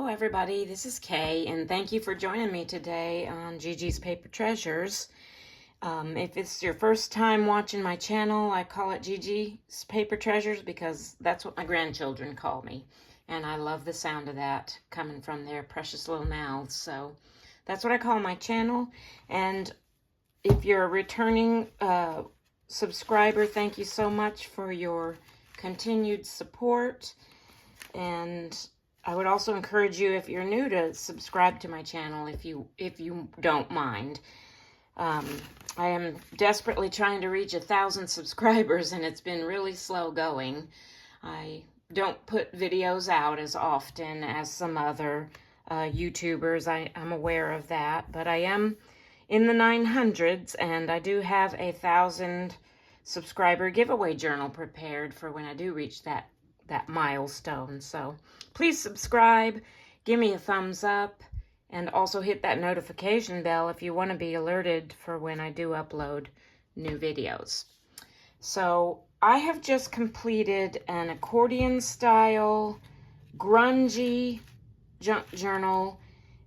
Hello everybody, this is Kay, and thank you for joining me today on Gigi's Paper Treasures. If it's your first time watching my channel, I call it Gigi's Paper Treasures because that's what my grandchildren call me. And I love the sound of that coming from their precious little mouths. So that's what I call my channel. And if you're a returning subscriber, thank you so much for your continued support. And I would also encourage you, if you're new, to subscribe to my channel if you don't mind. I am desperately trying to reach 1,000 subscribers, and it's been really slow going. I don't put videos out as often as some other YouTubers. I'm aware of that, but I am in the 900s, and I do have a 1,000 subscriber giveaway journal prepared for when I do reach that milestone. So please subscribe, give me a thumbs up, and also hit that notification bell if you want to be alerted for when I do upload new videos. So I have just completed an accordion style grungy junk journal,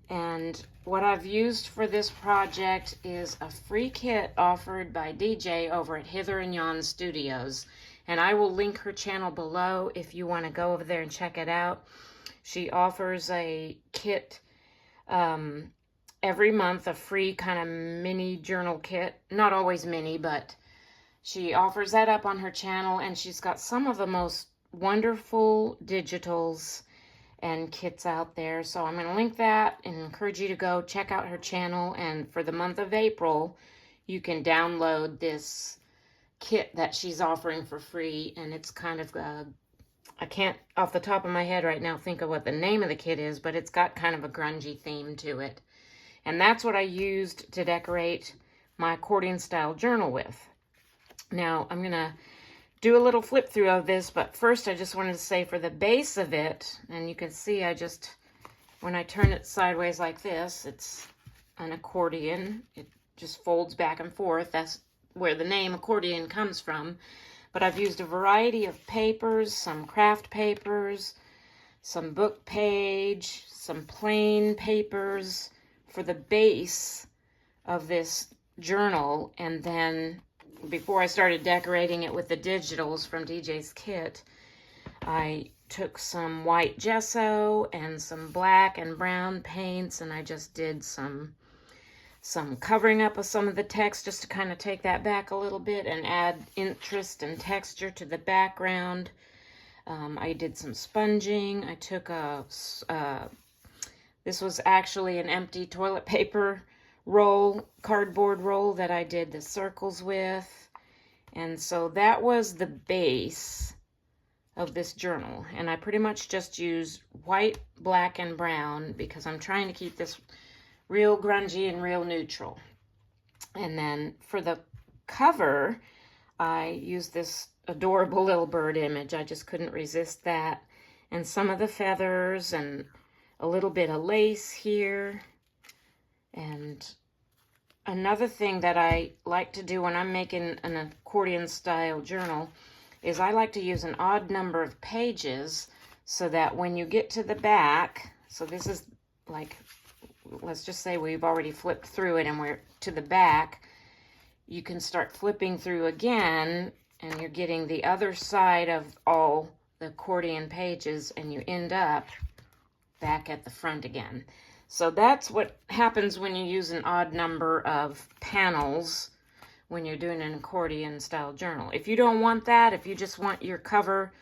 and what I've used for this project is a free kit offered by DJ over at Hither and Yon Studios. And I will link her channel below if you want to go over there and check it out. She offers a kit every month, a free kind of mini journal kit. Not always mini, but she offers that up on her channel. And she's got some of the most wonderful digitals and kits out there. So I'm going to link that and encourage you to go check out her channel. And for the month of April, you can download this kit that she's offering for free, and it's kind of I can't off the top of my head right now think of what the name of the kit is, but it's got kind of a grungy theme to it, and that's what I used to decorate my accordion style journal with. Now I'm gonna do a little flip through of this, but first I just wanted to say for the base of it, and you can see when I turn it sideways like this, it's an accordion. It just folds back and forth. That's where the name accordion comes from. But I've used a variety of papers, some craft papers, some book page, some plain papers for the base of this journal. And then before I started decorating it with the digitals from DJ's kit, I took some white gesso and some black and brown paints, and I just did some covering up of some of the text just to kind of take that back a little bit and add interest and texture to the background. I did some sponging. I took this was actually an empty toilet paper roll, cardboard roll that I did the circles with. And so that was the base of this journal. And I pretty much just used white, black, and brown because I'm trying to keep this real grungy and real neutral. And then for the cover, I used this adorable little bird image. I just couldn't resist that. And some of the feathers and a little bit of lace here. And another thing that I like to do when I'm making an accordion style journal is I like to use an odd number of pages so that when you get to the back, so this is like, let's just say we've already flipped through it and we're to the back, you can start flipping through again and you're getting the other side of all the accordion pages and you end up back at the front again. So that's what happens when you use an odd number of panels when you're doing an accordion style journal. If you don't want that, if you just want your cover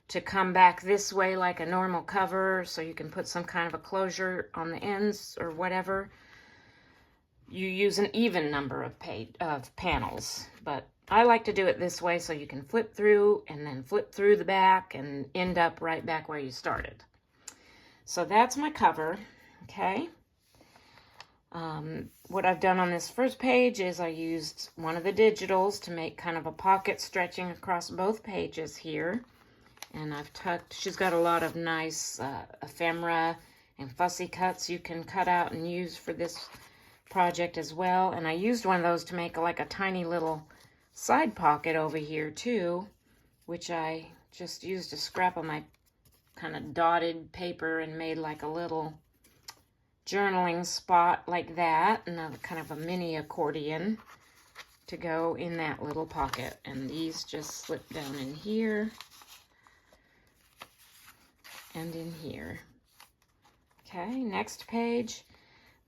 to come back this way like a normal cover so you can put some kind of a closure on the ends or whatever, you use an even number of panels. But I like to do it this way so you can flip through and then flip through the back and end up right back where you started. So that's my cover, okay? What I've done on this first page is I used one of the digitals to make kind of a pocket stretching across both pages here. And I've tucked, she's got a lot of nice ephemera and fussy cuts you can cut out and use for this project as well. And I used one of those to make like a tiny little side pocket over here too, which I just used a scrap of my kind of dotted paper and made like a little journaling spot like that, and a kind of a mini accordion to go in that little pocket. And these just slip down in here and in here. Okay, next page.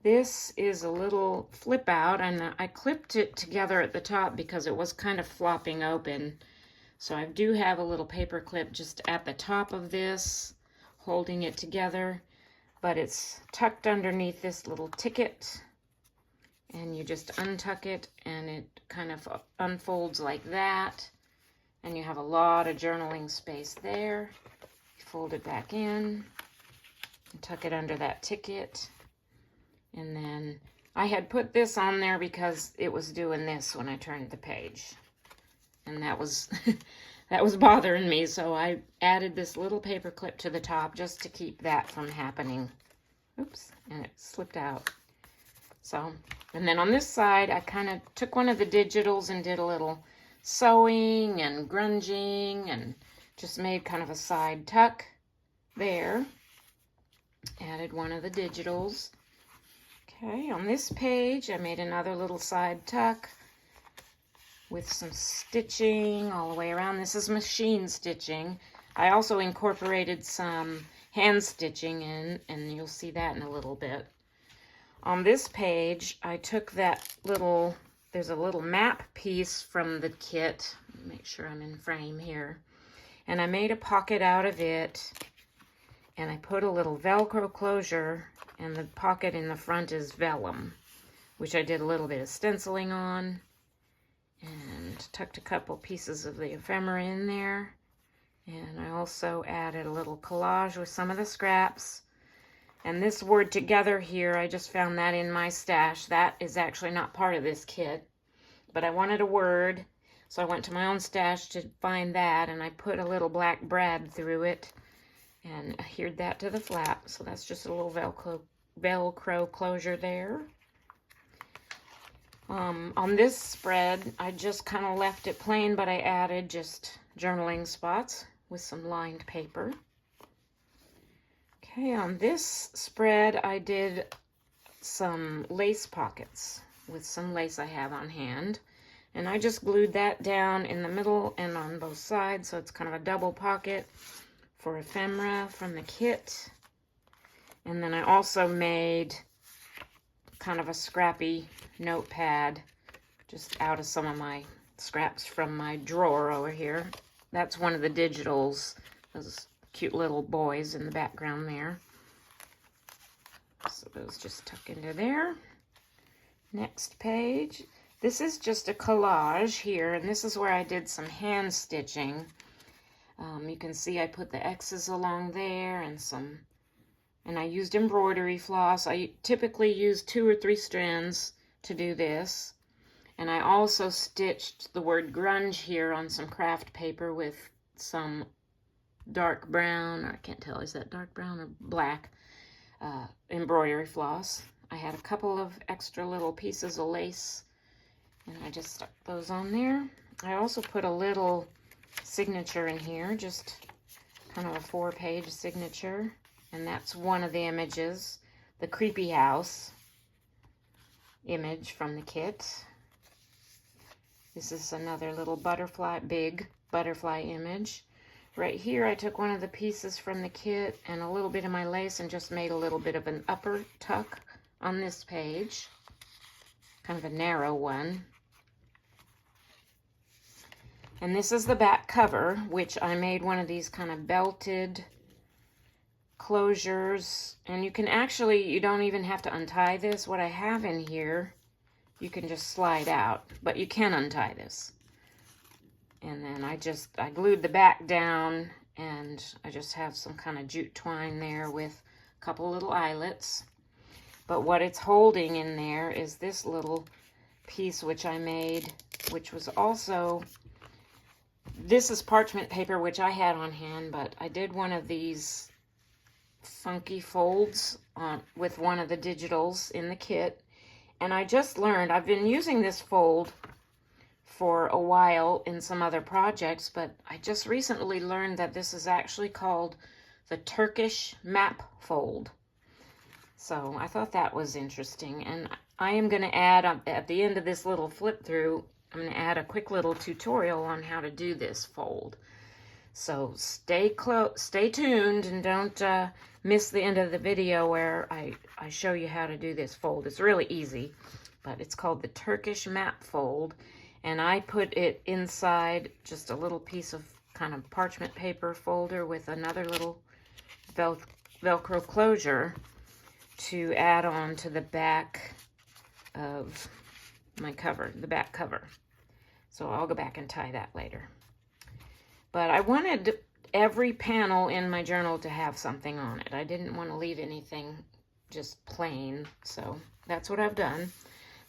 This is a little flip out, and I clipped it together at the top because it was kind of flopping open. So I do have a little paper clip just at the top of this, holding it together, but it's tucked underneath this little ticket, and you just untuck it and it kind of unfolds like that, and you have a lot of journaling space there. You fold it back in and tuck it under that ticket, and then I had put this on there because it was doing this when I turned the page. And that was that was bothering me, so I added this little paper clip to the top just to keep that from happening. Oops, and it slipped out. So, and then on this side, I kind of took one of the digitals and did a little sewing and grunging and just made kind of a side tuck there. Added one of the digitals. Okay, on this page, I made another little side tuck with some stitching all the way around. This is machine stitching. I also incorporated some hand stitching in, and you'll see that in a little bit. On this page, I took that little, there's a little map piece from the kit. Make sure I'm in frame here. And I made a pocket out of it, and I put a little Velcro closure, and the pocket in the front is vellum, which I did a little bit of stenciling on. And tucked a couple pieces of the ephemera in there. And I also added a little collage with some of the scraps. And this word together here, I just found that in my stash. That is actually not part of this kit. But I wanted a word, so I went to my own stash to find that. And I put a little black brad through it and adhered that to the flap. So that's just a little Velcro closure there. On this spread, I just kind of left it plain, but I added just journaling spots with some lined paper. Okay, on this spread, I did some lace pockets with some lace I have on hand. And I just glued that down in the middle and on both sides, so it's kind of a double pocket for ephemera from the kit. And then I also made kind of a scrappy notepad just out of some of my scraps from my drawer over here. That's one of the digitals, those cute little boys in the background there. So those just tuck into there. Next page. This is just a collage here, and this is where I did some hand stitching. You can see I put the X's along there and I used embroidery floss. I typically use 2 or 3 strands to do this. And I also stitched the word grunge here on some craft paper with some dark brown, or I can't tell, is that dark brown or black, embroidery floss. I had a couple of extra little pieces of lace, and I just stuck those on there. I also put a little signature in here, just kind of a 4-page signature. And that's one of the images, the creepy house image from the kit. This is another little butterfly, big butterfly image. Right here, I took one of the pieces from the kit and a little bit of my lace and just made a little bit of an upper tuck on this page. Kind of a narrow one. And this is the back cover, which I made one of these kind of belted closures, and you can actually, you don't even have to untie this. What I have in here, you can just slide out, but you can untie this. And then I glued the back down, and I just have some kind of jute twine there with a couple little eyelets. But what it's holding in there is this little piece which I made, which was also, this is parchment paper, which I had on hand, but I did one of these funky folds with one of the digitals in the kit. And I just learned, I've been using this fold for a while in some other projects, but I just recently learned that this is actually called the Turkish map fold. So I thought that was interesting, and I am going to add, at the end of this little flip through, I'm going to add a quick little tutorial on how to do this fold. So stay tuned, and don't miss the end of the video where I show you how to do this fold. It's really easy, but it's called the Turkish map fold, and I put it inside just a little piece of kind of parchment paper folder with another little Velcro closure to add on to the back of my cover, the back cover. So I'll go back and tie that later. But I wanted every panel in my journal to have something on it. I didn't want to leave anything just plain, so that's what I've done.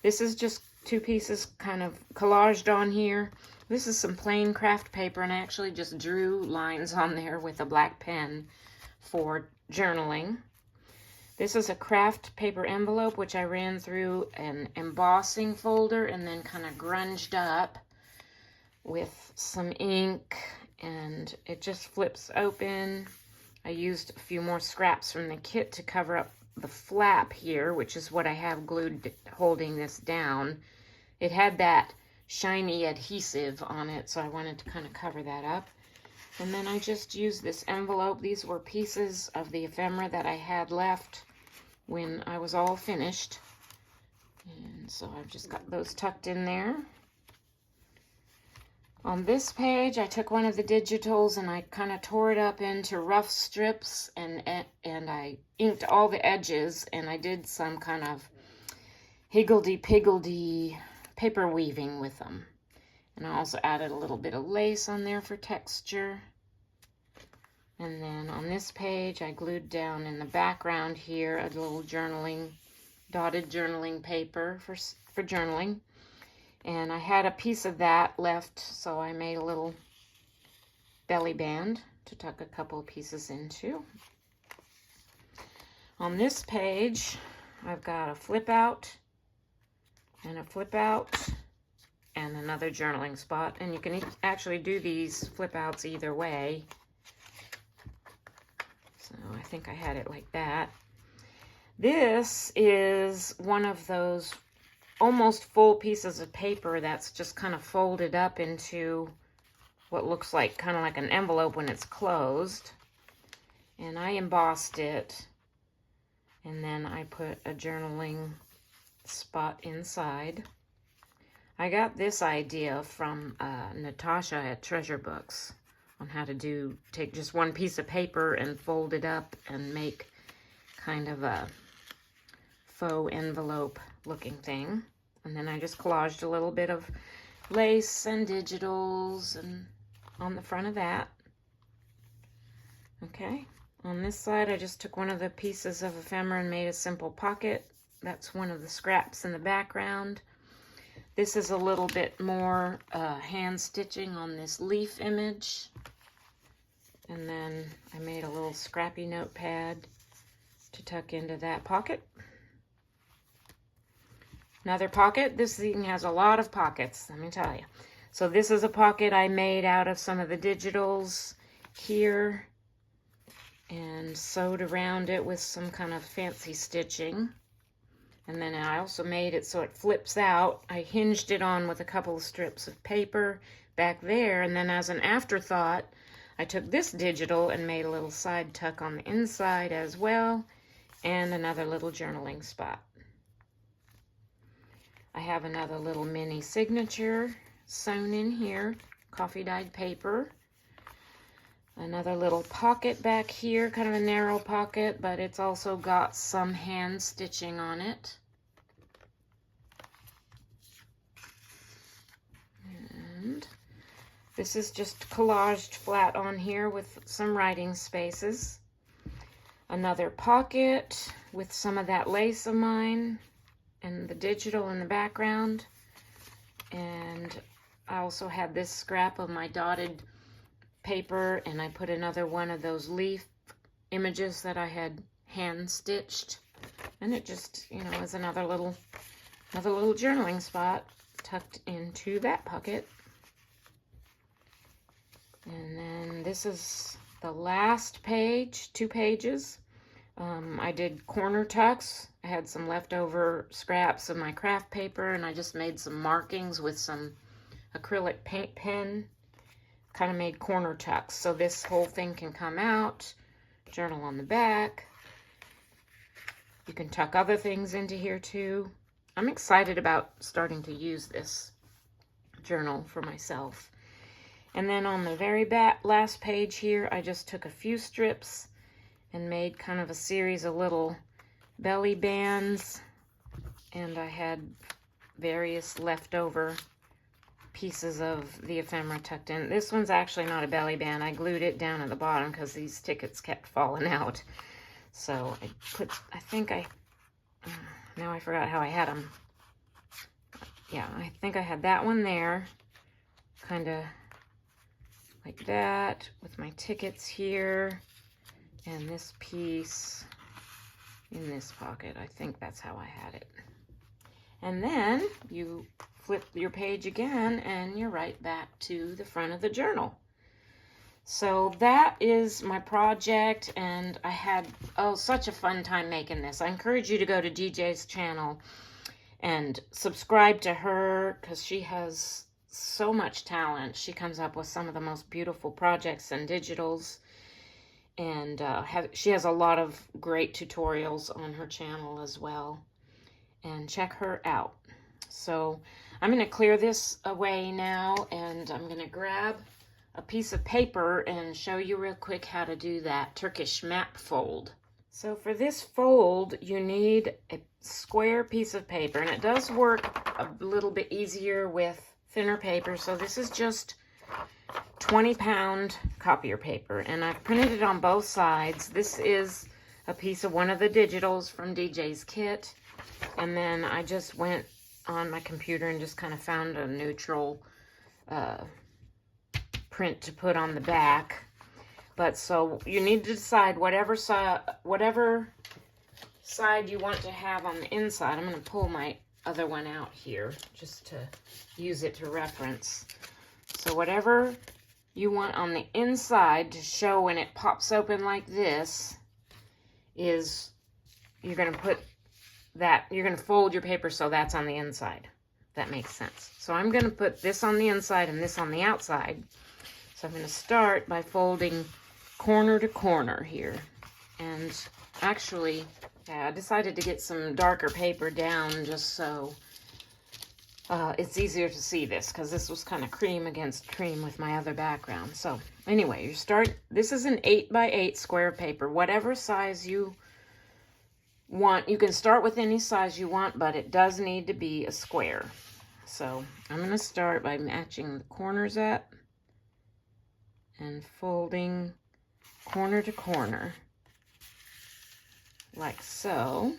This is just two pieces kind of collaged on here. This is some plain craft paper, and I actually just drew lines on there with a black pen for journaling. This is a craft paper envelope, which I ran through an embossing folder and then kind of grunged up with some ink, and it just flips open. I used a few more scraps from the kit to cover up the flap here, which is what I have glued holding this down. It had that shiny adhesive on it, so I wanted to kind of cover that up. And then I just used this envelope. These were pieces of the ephemera that I had left when I was all finished. And so I've just got those tucked in there. On this page, I took one of the digitals and I kind of tore it up into rough strips, and I inked all the edges, and I did some kind of higgledy-piggledy paper weaving with them. And I also added a little bit of lace on there for texture. And then on this page, I glued down in the background here a little journaling, dotted journaling paper for journaling. And I had a piece of that left, so I made a little belly band to tuck a couple of pieces into. On this page, I've got a flip out and a flip out and another journaling spot. And you can actually do these flip outs either way. So I think I had it like that. This is one of those almost full pieces of paper that's just kind of folded up into what looks like kind of like an envelope when it's closed. And I embossed it, and then I put a journaling spot inside. I got this idea from Natasha at Treasure Books on how to take just one piece of paper and fold it up and make kind of a faux envelope looking thing. And then I just collaged a little bit of lace and digitals and on the front of that. Okay, on this side I just took one of the pieces of ephemera and made a simple pocket. That's one of the scraps in the background. This is a little bit more hand stitching on this leaf image. And then I made a little scrappy notepad to tuck into that pocket. Another pocket. This thing has a lot of pockets, let me tell you. So this is a pocket I made out of some of the digitals here and sewed around it with some kind of fancy stitching. And then I also made it so it flips out. I hinged it on with a couple of strips of paper back there, and then as an afterthought, I took this digital and made a little side tuck on the inside as well, and another little journaling spot. I have another little mini signature sewn in here, coffee dyed paper. Another little pocket back here, kind of a narrow pocket, but it's also got some hand stitching on it. And this is just collaged flat on here with some writing spaces. Another pocket with some of that lace of mine and the digital in the background. And I also had this scrap of my dotted paper, and I put another one of those leaf images that I had hand stitched, and it just, you know, is another little journaling spot tucked into that pocket. And then this is the last page, 2 pages, I did corner tucks. I had some leftover scraps of my craft paper, and I just made some markings with some acrylic paint pen. Kind of made corner tucks, so this whole thing can come out. Journal on the back. You can tuck other things into here too. I'm excited about starting to use this journal for myself. And then on the very last page here, I just took a few strips and made kind of a series of little belly bands. And I had various leftover pieces of the ephemera tucked in. This one's actually not a belly band. I glued it down at the bottom because these tickets kept falling out. So now I forgot how I had them. Yeah, I think I had that one there, kind of like that, with my tickets here, and this piece in this pocket. I think that's how I had it. And then you flip your page again, and you're right back to the front of the journal. So that is my project, and I had, such a fun time making this. I encourage you to go to DJ's channel and subscribe to her, because she has so much talent. She comes up with some of the most beautiful projects and digitals, and she has a lot of great tutorials on her channel as well. And check her out. So I'm going to clear this away now, and I'm going to grab a piece of paper and show you real quick how to do that Turkish map fold. So for this fold, you need a square piece of paper, and it does work a little bit easier with thinner paper. So this is just 20-pound copier paper, and I've printed it on both sides. This is a piece of one of the digitals from DJ's kit, and then I just went on my computer and just kind of found a neutral print to put on the back. But so you need to decide whatever side you want to have on the inside. I'm going to pull my other one out here just to use it to reference. So whatever you want on the inside to show when it pops open like this is, you're going to put that, you're going to fold your paper so that's on the inside. That makes sense. So I'm going to put this on the inside and this on the outside. So I'm going to start by folding corner to corner here. And actually, I decided to get some darker paper down just so it's easier to see this, because this was kind of cream against cream with my other background. So anyway, this is an 8x8 square paper. Whatever size you want, you can start with any size you want, but it does need to be a square. So I'm going to start by matching the corners up and folding corner to corner like so.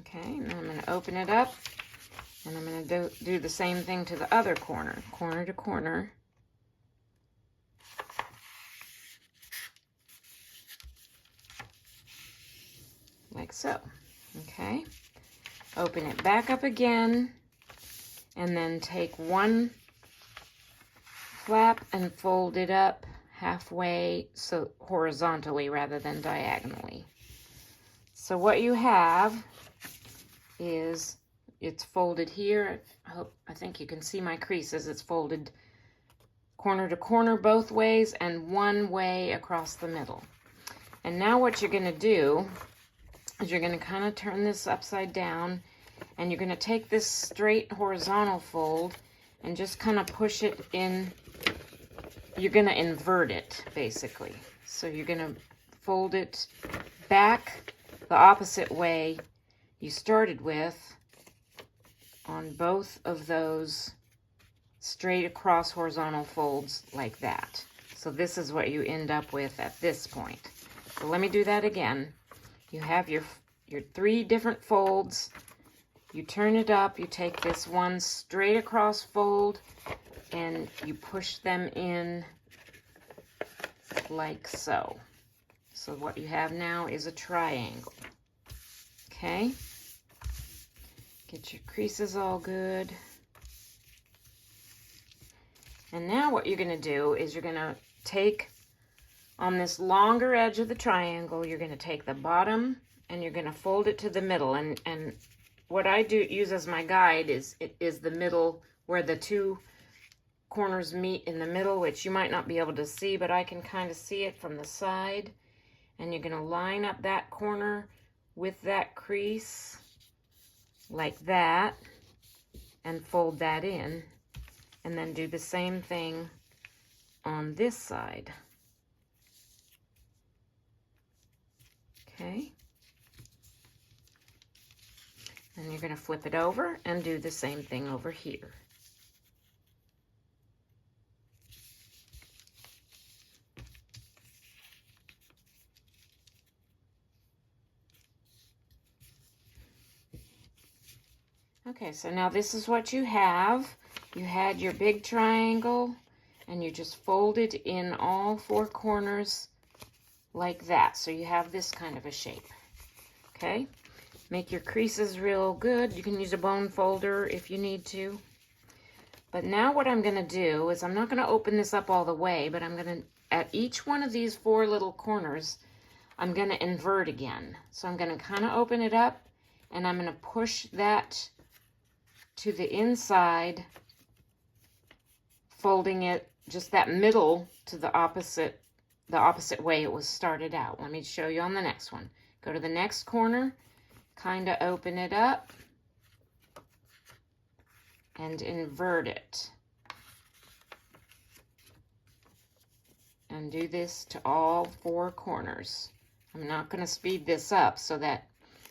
Okay, now I'm going to open it up, and I'm going to do the same thing to the other corner, corner to corner. Like so. Okay, open it back up again, and then take one flap and fold it up halfway, so horizontally rather than diagonally. So what you have is, it's folded here. I think you can see my creases. It's folded corner to corner both ways and one way across the middle. And now what you're going to do is you're going to kind of turn this upside down, and you're going to take this straight horizontal fold and just kind of push it in. You're going to invert it, basically. So you're going to fold it back the opposite way you started with on both of those straight across horizontal folds like that. So this is what you end up with at this point. So let me do that again. You have your 3 different folds. You turn it up, you take this one straight across fold, and you push them in like so. So what you have now is a triangle. Okay? Get your creases all good. And now what you're going to do is you're going to take On this longer edge of the triangle, you're going to take the bottom and you're going to fold it to the middle. And what I use as my guide is the middle, where the two corners meet in the middle, which you might not be able to see, but I can kind of see it from the side. And you're going to line up that corner with that crease like that and fold that in, and then do the same thing on this side. Okay. And you're going to flip it over and do the same thing over here. Okay, so now this is what you have. You had your big triangle, and you just folded in all four corners like that. So you have this kind of a shape. Okay, make your creases real good. You can use a bone folder if you need to. But now what I'm going to do is I'm not going to open this up all the way, but I'm going to, at each one of these four little corners, I'm going to invert again. So I'm going to kind of open it up, and I'm going to push that to the inside, folding it just that middle to the opposite way it was started out. Let me show you on the next one. Go to the next corner, kind of open it up, and invert it. And do this to all four corners. I'm not going to speed this up so that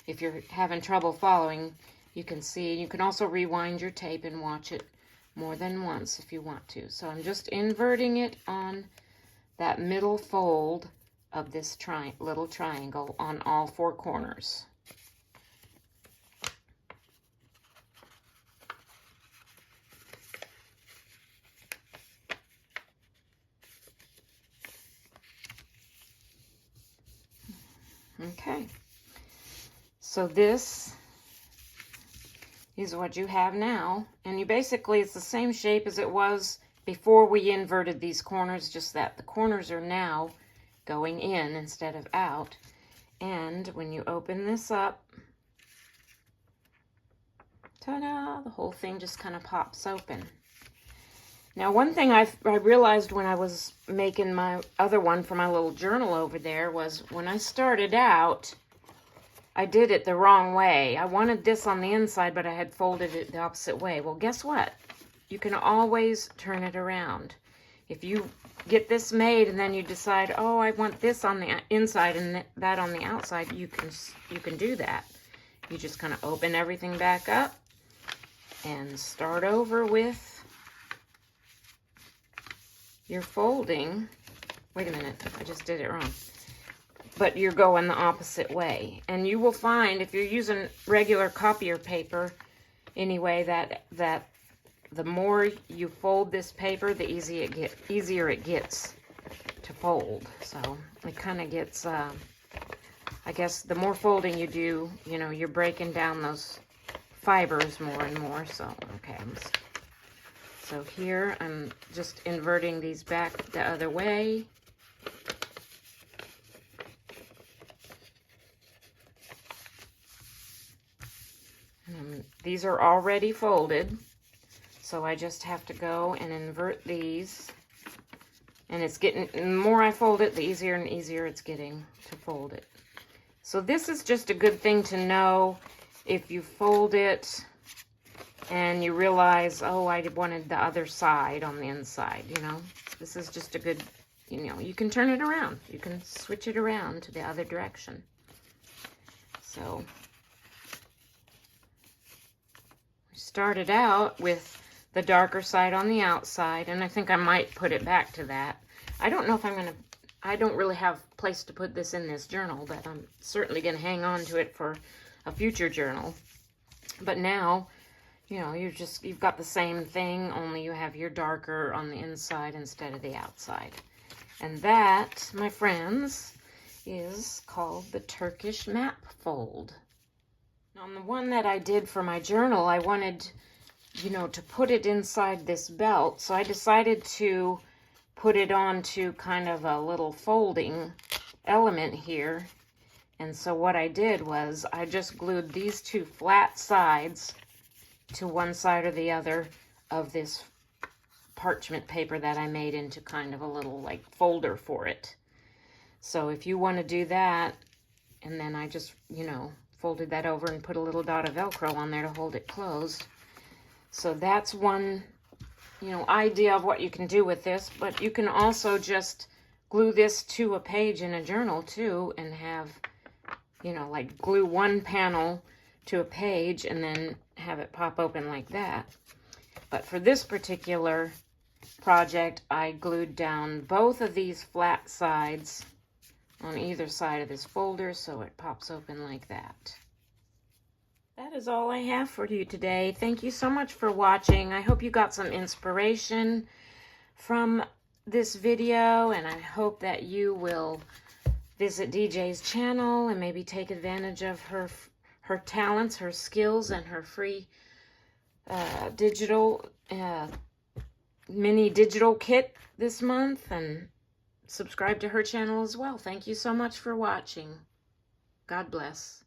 if you're having trouble following, you can see. You can also rewind your tape and watch it more than once if you want to. So I'm just inverting it on that middle fold of this little triangle on all four corners. Okay, so this is what you have now, and you basically, it's the same shape as it was before we inverted these corners, just that the corners are now going in instead of out. And when you open this up, ta-da, the whole thing just kind of pops open. Now, one thing I realized when I was making my other one for my little journal over there was when I started out, I did it the wrong way. I wanted this on the inside, but I had folded it the opposite way. Well, guess what? You can always turn it around. If you get this made and then you decide, oh, I want this on the inside and that on the outside, you can do that. You just kind of open everything back up and start over with your folding. Wait a minute, I just did it wrong. But you're going the opposite way. And you will find, if you're using regular copier paper anyway, that the more you fold this paper, the easier it gets to fold. So it kind of gets, I guess the more folding you do, you know, you're breaking down those fibers more and more. So, okay. So here I'm just inverting these back the other way. These are already folded, so I just have to go and invert these. And it's getting, the more I fold it, the easier and easier it's getting to fold it. So this is just a good thing to know if you fold it and you realize, oh, I wanted the other side on the inside, you know. This is just a good, you know, you can turn it around. You can switch it around to the other direction. So started out with the darker side on the outside, and I think I might put it back to that. I don't know if I'm going to, I don't really have a place to put this in this journal, but I'm certainly going to hang on to it for a future journal. But now, you know, you've got the same thing, only you have your darker on the inside instead of the outside. And that, my friends, is called the Turkish map fold. On the one that I did for my journal, I wanted, you know, to put it inside this belt. So I decided to put it onto kind of a little folding element here. And so what I did was I just glued these two flat sides to one side or the other of this parchment paper that I made into kind of a little like folder for it. So if you want to do that, and then I just, you know, folded that over and put a little dot of Velcro on there to hold it closed. So that's one, you know, idea of what you can do with this, but you can also just glue this to a page in a journal too and have, you know, like glue one panel to a page and then have it pop open like that. But for this particular project, I glued down both of these flat sides on either side of this folder so it pops open like that. That is all I have for you today. Thank you so much for watching. I hope you got some inspiration from this video, and I hope that you will visit DJ's channel and maybe take advantage of her talents, her skills, and her free digital mini digital kit this month, and subscribe to her channel as well. Thank you so much for watching. God bless.